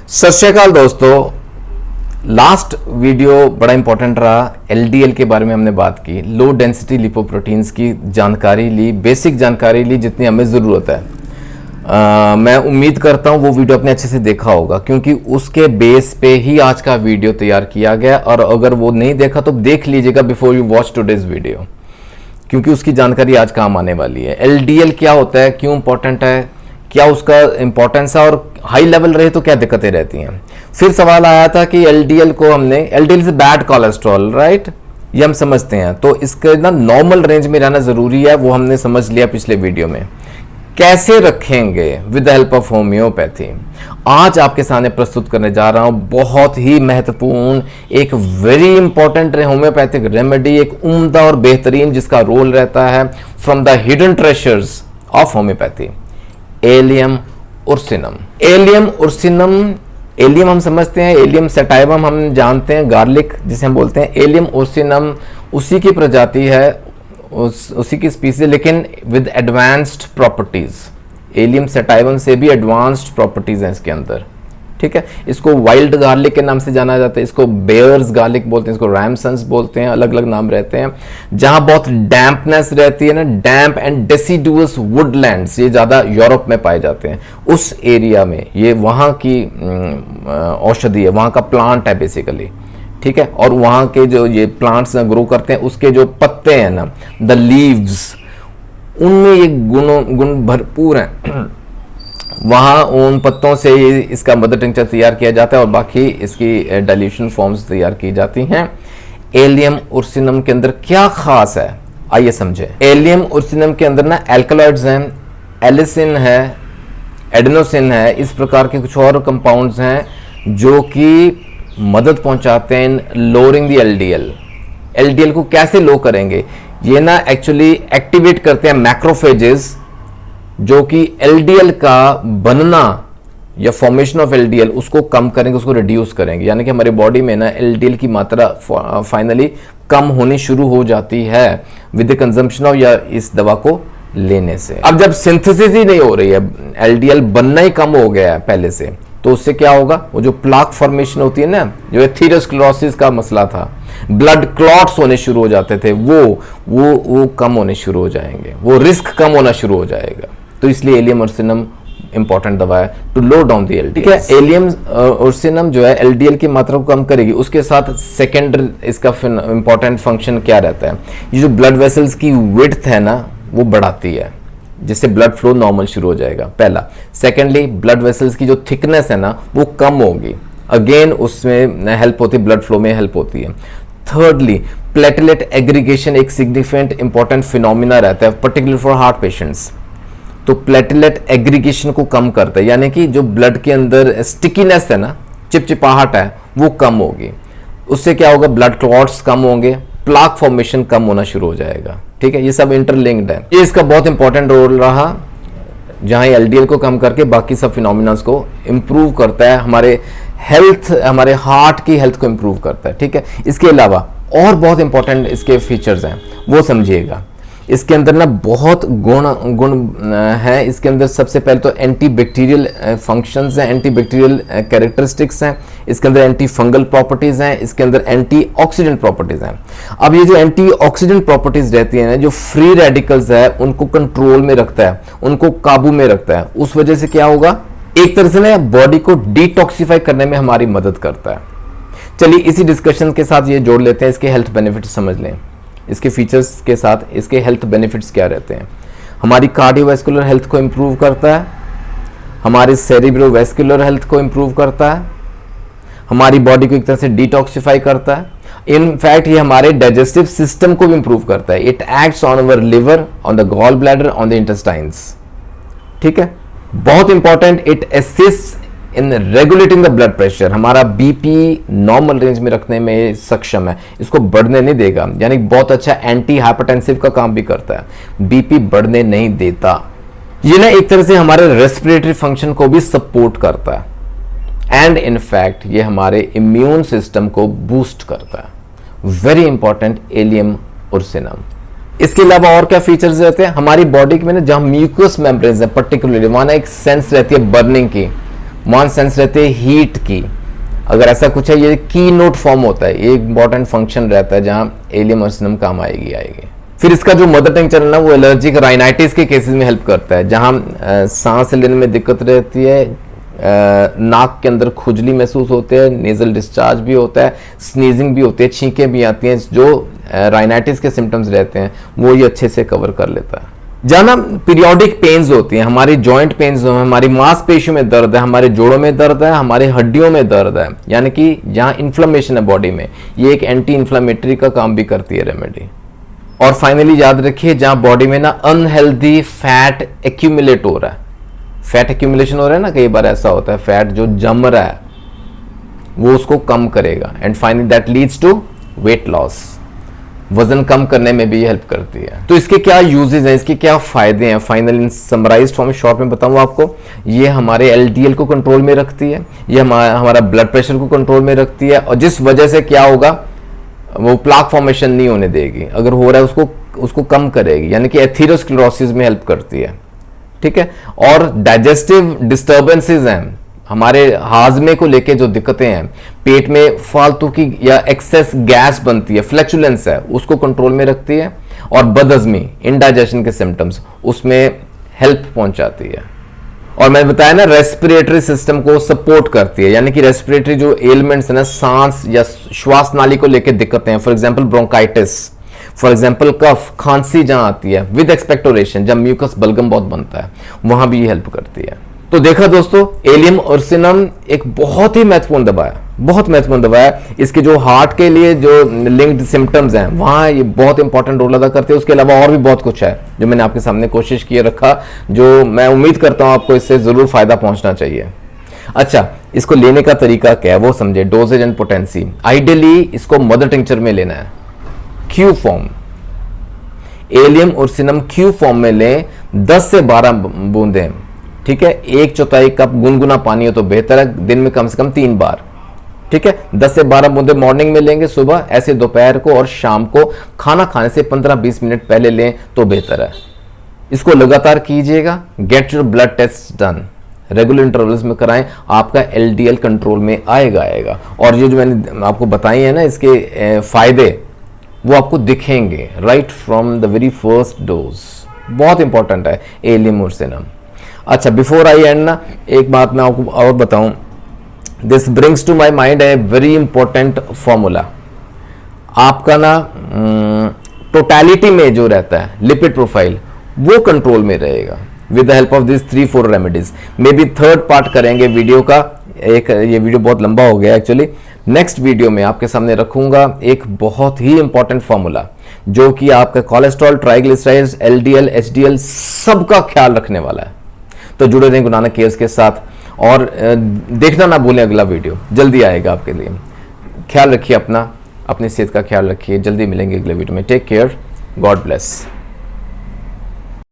सत श्री अकाल दोस्तों, लास्ट वीडियो बड़ा इंपॉर्टेंट रहा। एलडीएल के बारे में हमने बात की, लो डेंसिटी लिपोप्रोटीन्स की जानकारी ली, बेसिक जानकारी ली जितनी हमें ज़रूरत है। मैं उम्मीद करता हूँ वो वीडियो आपने अच्छे से देखा होगा, क्योंकि उसके बेस पे ही आज का वीडियो तैयार किया गया। और अगर वो नहीं देखा तो देख लीजिएगा before you watch today's video, क्योंकि उसकी जानकारी आज काम आने वाली है। एलडीएल क्या होता है, क्यों इंपॉर्टेंट है, क्या उसका इंपॉर्टेंस है, और हाई लेवल रहे तो क्या दिक्कतें रहती हैं। फिर सवाल आया था कि एलडीएल को हमने, LDL is bad cholesterol, right, ये हम समझते हैं, तो इसके ना नॉर्मल रेंज में रहना जरूरी है, वो हमने समझ लिया पिछले वीडियो में। कैसे रखेंगे with the help of homeopathy, आज आपके सामने प्रस्तुत करने जा रहा हूं। बहुत ही महत्वपूर्ण, एक वेरी इंपॉर्टेंट होम्योपैथिक रेमेडी, एक उम्दा और बेहतरीन जिसका रोल रहता है from the hidden treasures of homeopathy, allium ursinum. Allium ursinum, allium हम समझते हैं, एलियम सटाइवम हम जानते हैं, गार्लिक जिसे हम बोलते हैं। एलियम उर्सिनम उसी की प्रजाति है, उसी की स्पीसीज, लेकिन with advanced properties. Allium sativum से भी एडवांस्ड प्रॉपर्टीज हैं इसके अंदर, ठीक है। इसको वाइल्ड गार्लिक के नाम से जाना जाता है, इसको बेयर्स गार्लिक बोलते हैं, इसको रैमसन्स बोलते हैं, अलग अलग नाम रहते हैं। जहां बहुत डैम्पनेस रहती है ना, डैम्प एंड डेसिडुअस वुडलैंड्स, ये ज्यादा यूरोप में पाए जाते हैं। उस एरिया में ये वहां की औषधि है, वहां का प्लांट है बेसिकली, ठीक है। और वहां के जो ये प्लांट्स ग्रो करते हैं, उसके जो पत्ते हैं ना, द लीव्स, उनमें ये गुण भरपूर हैं। वहाँ उन पत्तों से इसका मदर टिंचर तैयार किया जाता है और बाकी इसकी डाइल्यूशन फॉर्म्स तैयार की जाती हैं। एलियम उर्सिनम के अंदर क्या खास है, आइए समझे। एलियम उर्सिनम के अंदर ना एल्कलॉइड्स हैं, एलिसिन है, एडेनोसिन है, इस प्रकार के कुछ और कंपाउंड्स हैं जो कि मदद पहुंचाते हैं लोअरिंग द एलडीएल। एलडीएल को कैसे लो करेंगे, ये ना एक्चुअली एक्टिवेट करते हैं मैक्रोफेजेस, जो कि एलडीएल का बनना या फॉर्मेशन ऑफ एलडीएल उसको कम करेंगे, उसको रिड्यूस करेंगे। यानी कि हमारे बॉडी में ना एलडीएल की मात्रा फाइनली कम होनी शुरू हो जाती है विद द कंजम्पशन ऑफ, या इस दवा को लेने से। अब जब सिंथेसिस ही नहीं हो रही है, एलडीएल बनना ही कम हो गया है पहले से, तो उससे क्या होगा, वो जो प्लाक फॉर्मेशन होती है ना, जो एथेरोस्क्लेरोसिस का मसला था, ब्लड क्लॉट्स होने शुरू हो जाते थे, वो कम होने शुरू हो जाएंगे, वो रिस्क कम होना शुरू हो जाएगा। तो इसलिए एलियम उर्सिनम इंपॉर्टेंट दवा है to low down the LDL, ठीक है। एलियम उर्सिनम जो है एलडीएल की मात्रा को कम करेगी। उसके साथ सेकेंड इसका इंपॉर्टेंट फंक्शन क्या रहता है, ये जो ब्लड वेसल्स की विड्थ है ना, वो बढ़ाती है, जिससे ब्लड फ्लो नॉर्मल शुरू हो जाएगा, पहला। सेकेंडली, ब्लड वेसल्स की जो थिकनेस है ना, वो कम होगी, अगेन उसमें हेल्प होती है, ब्लड फ्लो में हेल्प होती है। थर्डली, प्लेटलेट एग्रीगेशन एक सिग्निफिकेंट इंपॉर्टेंट फिनोमिना रहता है, पर्टिकुलर फॉर हार्ट पेशेंट्स। तो प्लेटलेट एग्रीगेशन को कम करता है, यानी कि जो ब्लड के अंदर स्टिकीनेस है ना, चिपचिपाहट है, वो कम होगी। उससे क्या होगा, ब्लड क्लॉट्स कम होंगे, प्लाक फॉर्मेशन कम होना शुरू हो जाएगा, ठीक है। ये सब इंटरलिंक्ड है। ये इसका बहुत इंपॉर्टेंट रोल रहा, जहां एलडीएल को कम करके बाकी सब फिनोमिनास को इंप्रूव करता है, हमारे हेल्थ, हमारे हार्ट की हेल्थ को इंप्रूव करता है, ठीक है। इसके अलावा और बहुत इंपॉर्टेंट इसके फीचर्स हैं, वो समझिएगा। इसके अंदर ना बहुत गुण है। इसके अंदर सबसे पहले तो एंटी बैक्टीरियल फंक्शंस हैं, एंटी बैक्टीरियल कैरेक्टरिस्टिक्स हैं, इसके अंदर एंटी फंगल प्रॉपर्टीज हैं, इसके अंदर एंटी ऑक्सीडेंट प्रॉपर्टीज हैं। अब ये जो एंटी ऑक्सीडेंट प्रॉपर्टीज रहती हैं ना, जो फ्री रेडिकल्स है उनको कंट्रोल में रखता है, उनको काबू में रखता है। उस वजह से क्या होगा, एक तरह से ना बॉडी को डिटॉक्सिफाई करने में हमारी मदद करता है। चलिए इसी डिस्कशन के साथ ये जोड़ लेते हैं, इसके हेल्थ बेनिफिट्स समझ लें। इसके फीचर्स के साथ इसके हेल्थ बेनिफिट्स क्या रहते हैं। हमारी कार्डियोवैस्कुलर हेल्थ को इंप्रूव करता है, हमारी सेरिब्रोवैस्कुलर हेल्थ को इंप्रूव करता है, हमारी बॉडी को एक तरह से डिटॉक्सिफाई करता है। इनफैक्ट ये हमारे डाइजेस्टिव सिस्टम को भी इंप्रूव करता है। It acts on our liver, on the gall bladder, on the intestines, ठीक है। बहुत important, it assist in regulating the blood pressure, हमारा बीपी नॉर्मल रेंज में रखने में सक्षम है, इसको बढ़ने नहीं देगा। यानी बहुत अच्छा एंटी हाइपरटेंसिव का काम भी करता है, बीपी बढ़ने नहीं देता। ये ना एक तरह से हमारे रेस्पिरेटरी फंक्शन को भी सपोर्ट करता है, एंड इनफैक्ट ये हमारे इम्यून सिस्टम को बूस्ट करता है। Very important allium ursinum. इसके अलावा और क्या फीचर्स रहते हैं, हमारी बॉडी में ना जहां म्यूकस मेम्ब्रेन्स है, पर्टिकुलरली वहां एक सेंस रहती है बर्निंग की, वन सेंस रहती है हीट की। अगर ऐसा कुछ है, ये की नोट फॉर्म होता है, ये इंपॉर्टेंट फंक्शन रहता है जहां एलियम अर्सिनम काम आएगी। फिर इसका जो मदर टंग चैनल है वो एलर्जिक राइनाइटिस के केसेस में हेल्प करता है, जहां सांस लेने में दिक्कत रहती है, नाक के अंदर खुजली महसूस होते हैं, नेजल डिस्चार्ज भी होता है, स्नीजिंग भी होती है, छींकें भी आती हैं, जो राइनाइटिस के सिम्टम्स रहते हैं वो ये अच्छे से कवर कर लेता है। जहाँ ना पीरियोडिक पेन्स होती हैं, हमारी जॉइंट पेन्स हो, हमारी मांसपेशियों में दर्द है, हमारे जोड़ों में दर्द है, हमारे हड्डियों में दर्द है, यानी कि जहाँ इन्फ्लेमेशन है बॉडी में, ये एक एंटी इन्फ्लेमेटरी का काम भी करती है रेमेडी। और फाइनली याद रखिए, जहाँ बॉडी में ना अनहेल्दी फैट एक्यूमुलेट हो रहा है, फैट एक्यूमुलेशन हो रहा है ना, कई बार ऐसा होता है फैट जो जम रहा है, वो उसको कम करेगा and finally that leads to weight loss, वजन कम करने में भी हेल्प करती है। तो इसके क्या यूजेस हैं, इसके क्या फायदे हैं, फाइनल समराइज्ड फॉर्म शॉर्ट में बताऊं आपको। ये हमारे एलडीएल को कंट्रोल में रखती है, ये हमारा ब्लड प्रेशर को कंट्रोल में रखती है, और जिस वजह से क्या होगा, वो प्लाक फॉर्मेशन नहीं होने देगी, अगर हो रहा है उसको कम करेगी, यानी कि एथेरोस्क्लेरोसिस में हेल्प करती है। ठीक है, और डाइजेस्टिव डिस्टर्बेंसेस हैं, हमारे हाजमे को लेके जो दिक्कतें हैं, पेट में फालतू की या एक्सेस गैस बनती है, फ्लैचुलेंस है, उसको कंट्रोल में रखती है, और बदहजमी, इंडाइजेशन के सिम्टम्स, उसमें हेल्प पहुंचाती है। और मैंने बताया ना, रेस्पिरेटरी सिस्टम को सपोर्ट करती है, यानी कि रेस्पिरेटरी जो एलिमेंट्स है ना, सांस या श्वास नाली को लेकर दिक्कतें हैं, for example bronchitis, for example कफ, खांसी जहां आती है विद एक्सपेक्टोरेशन, जब म्यूकस बलगम बहुत बनता है, वहां भी ये हेल्प करती है। तो देखा दोस्तों, एलियम अर्सिनम एक बहुत ही महत्वपूर्ण दवा है, बहुत महत्वपूर्ण दवा है। इसके जो हार्ट के लिए जो लिंक्ड सिम्टम्स हैं, वहां ये बहुत इंपॉर्टेंट रोल अदा करते हैं। उसके अलावा और भी बहुत कुछ है जो मैंने आपके सामने कोशिश किए रखा, जो मैं उम्मीद करता हूं आपको इससे जरूर फायदा पहुंचना चाहिए। अच्छा, इसको लेने का तरीका क्या है वो समझे, डोजेज एंड पोटेंसी। आइडियली इसको मदर टिंचर में लेना है, Q form, allium ursinum Q form में लें, 10 से 12 बूंदें। ठीक है, 1/4 कप गुनगुना पानी हो तो बेहतर है, दिन में कम से कम 3 बार। ठीक है, 10 से 12 बूंदे मॉर्निंग में लेंगे, सुबह, ऐसे दोपहर को और शाम को, खाना खाने से 15-20 मिनट पहले लें तो बेहतर है। इसको लगातार कीजिएगा। Get your blood test done, regular intervals में कराएं, आपका एलडीएल कंट्रोल में आएगा। और ये जो मैंने आपको बताई है ना, इसके फायदे, वो आपको दिखेंगे right from the very first dose. बहुत इंपॉर्टेंट है एलियम अर्सिनम। अच्छा, बिफोर आई एंड ना, एक बात मैं आपको और बताऊं, this brings to my mind a very important formula. आपका ना टोटलिटी में जो रहता है लिपिड प्रोफाइल, वो कंट्रोल में रहेगा with the help of this 3-4 remedies. May be third part करेंगे वीडियो का, ये वीडियो बहुत लंबा हो गया एक्चुअली। नेक्स्ट वीडियो में आपके सामने रखूंगा एक बहुत ही इंपॉर्टेंट फॉर्मूला, जो कि आपका कोलेस्ट्रॉल, ट्राइग्लिसराइड्स, एलडीएल, एचडीएल सबका ख्याल रखने वाला है। तो जुड़े रहें गुरु नानक केयर्स के साथ, और देखना ना भूलें अगला वीडियो, जल्दी आएगा आपके लिए। ख्याल रखिए अपना, अपनी सेहत का ख्याल रखिए। जल्दी मिलेंगे अगले वीडियो में। Take care, God bless.